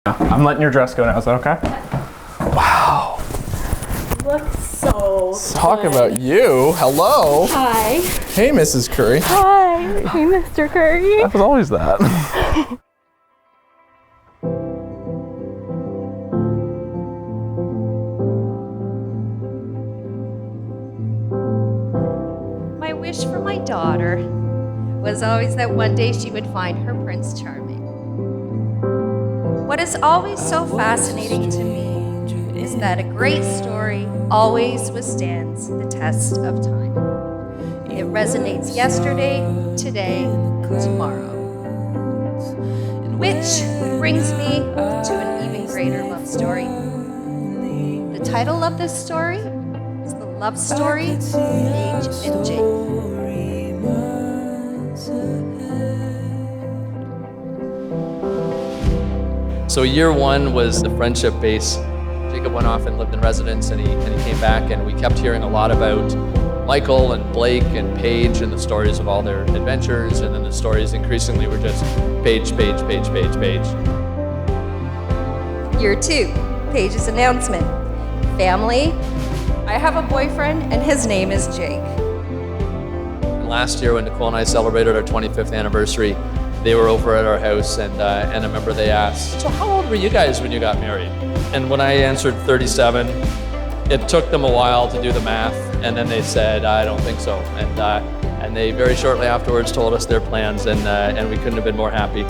I'm letting your dress go now. Is that okay? Wow. You look so Talk good. about you. Hello. Hi. Hey, Mrs. Curry. Hi. Hey, Mr. Curry. I was always that. My wish for my daughter was always that one day she would find her Prince Charming. What is always so fascinating to me is that a great story always withstands the test of time. It resonates yesterday, today, tomorrow. Which brings me to an even greater love story. The title of this story is The Love Story of Paige and Jake. So year one was the friendship base. Jacob went off and lived in residence, and he came back, and we kept hearing a lot about Michael and Blake and Paige and the stories of all their adventures, and then the stories increasingly were just Paige, Paige, Paige, Paige, Paige. Year two, Paige's announcement. Family, I have a boyfriend and his name is Jake. And last year when Nicole and I celebrated our 25th anniversary, they were over at our house, and I remember they asked, so how old were you guys when you got married? And when I answered 37, it took them a while to do the math, and then they said, I don't think so. And they very shortly afterwards told us their plans, and we couldn't have been more happy.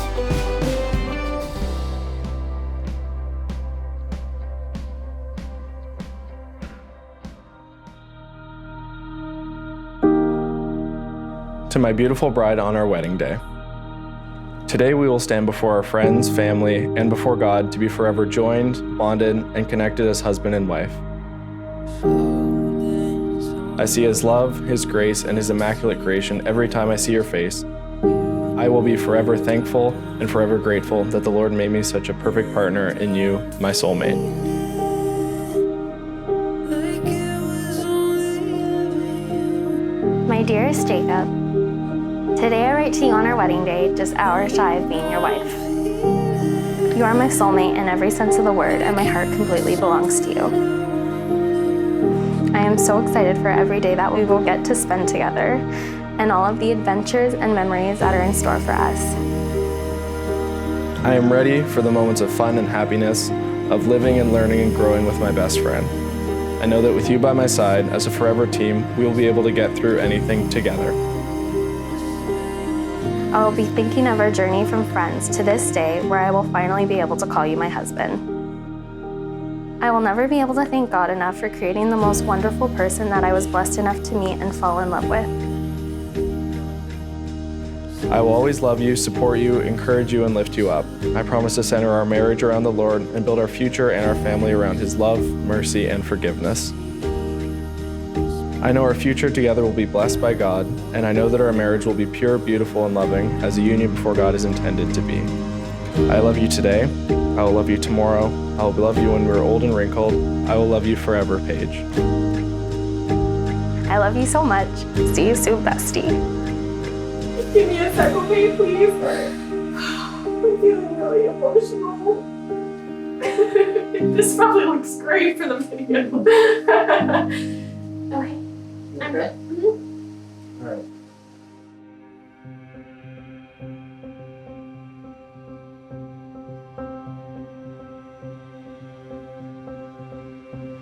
To my beautiful bride on our wedding day. Today we will stand before our friends, family, and before God to be forever joined, bonded, and connected as husband and wife. I see His love, His grace, and His immaculate creation every time I see your face. I will be forever thankful and forever grateful that the Lord made me such a perfect partner in you, my soulmate. My dearest Jacob, today I write to you on our wedding day, just hours shy of being your wife. You are my soulmate in every sense of the word, and my heart completely belongs to you. I am so excited for every day that we will get to spend together, and all of the adventures and memories that are in store for us. I am ready for the moments of fun and happiness, of living and learning and growing with my best friend. I know that with you by my side, as a forever team, we will be able to get through anything together. I will be thinking of our journey from friends to this day where I will finally be able to call you my husband. I will never be able to thank God enough for creating the most wonderful person that I was blessed enough to meet and fall in love with. I will always love you, support you, encourage you, and lift you up. I promise to center our marriage around the Lord and build our future and our family around His love, mercy, and forgiveness. I know our future together will be blessed by God, and I know that our marriage will be pure, beautiful, and loving as a union before God is intended to be. I love you today. I will love you tomorrow. I will love you when we're old and wrinkled. I will love you forever, Paige. I love you so much. See you soon, bestie. Give me a second, okay, please. I'm feeling really emotional. This probably looks great for the video. Okay, I'm good. All right.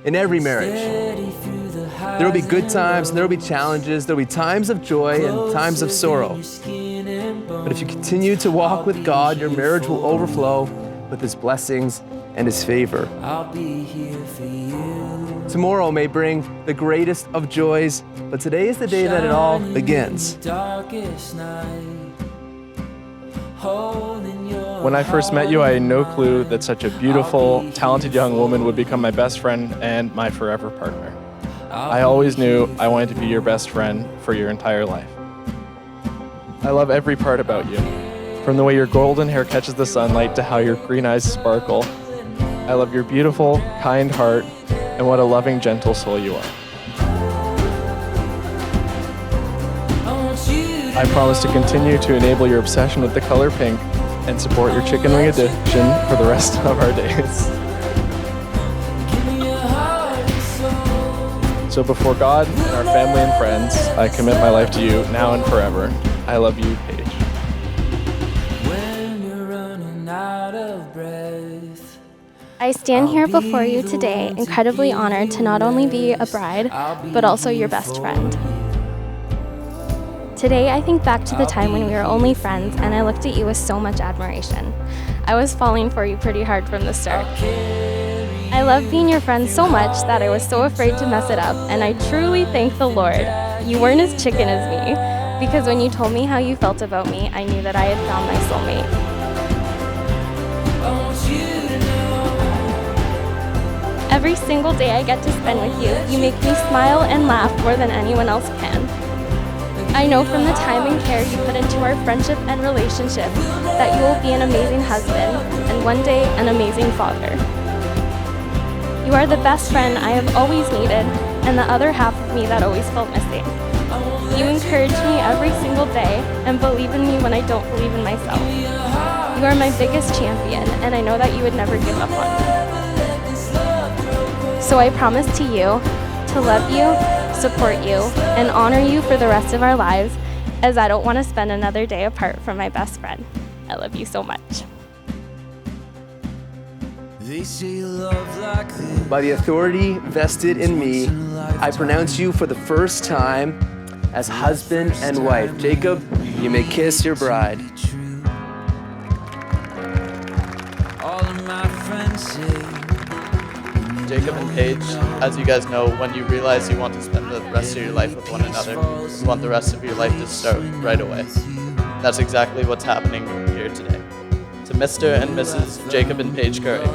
In every marriage, there will be good times and there will be challenges, there will be times of joy and times of sorrow. But if you continue to walk with God, your marriage will overflow with His blessings and His favor. Tomorrow may bring the greatest of joys, but today is the day that it all begins. When I first met you, I had no clue that such a beautiful, talented young woman would become my best friend and my forever partner. I always knew I wanted to be your best friend for your entire life. I love every part about you, from the way your golden hair catches the sunlight to how your green eyes sparkle. I love your beautiful, kind heart and what a loving, gentle soul you are. I promise to continue to enable your obsession with the color pink and support your chicken wing addiction for the rest of our days. So before God and our family and friends, I commit my life to you now and forever. I love you, Paige. I stand here before you today incredibly honored to not only be a bride, but also your best friend. Today, I think back to the time when we were only friends and I looked at you with so much admiration. I was falling for you pretty hard from the start. I loved being your friend so much that I was so afraid to mess it up, and I truly thank the Lord you weren't as chicken as me, because when you told me how you felt about me, I knew that I had found my soulmate. Every single day I get to spend with you, you make me smile and laugh more than anyone else can. I know from the time and care you put into our friendship and relationship that you will be an amazing husband and one day an amazing father. You are the best friend I have always needed and the other half of me that always felt missing. You encourage me every single day and believe in me when I don't believe in myself. You are my biggest champion, and I know that you would never give up on me. So I promise to you to love you, support you, and honor you for the rest of our lives, as I don't want to spend another day apart from my best friend. I love you so much. By the authority vested in me, I pronounce you for the first time as husband and wife. Jacob, you may kiss your bride. Jacob and Paige, as you guys know, when you realize you want to spend the rest of your life with one another, you want the rest of your life to start right away. That's exactly what's happening here today. To Mr. and Mrs. Jacob and Paige Curry.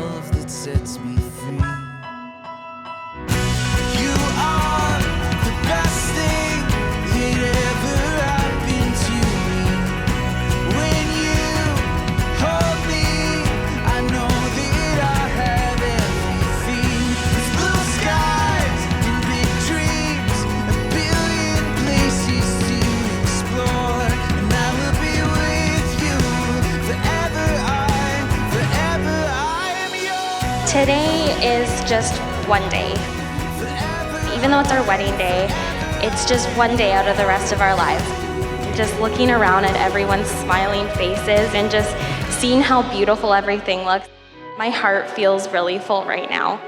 Today is just one day. Even though it's our wedding day, it's just one day out of the rest of our lives. Just looking around at everyone's smiling faces and just seeing how beautiful everything looks, my heart feels really full right now.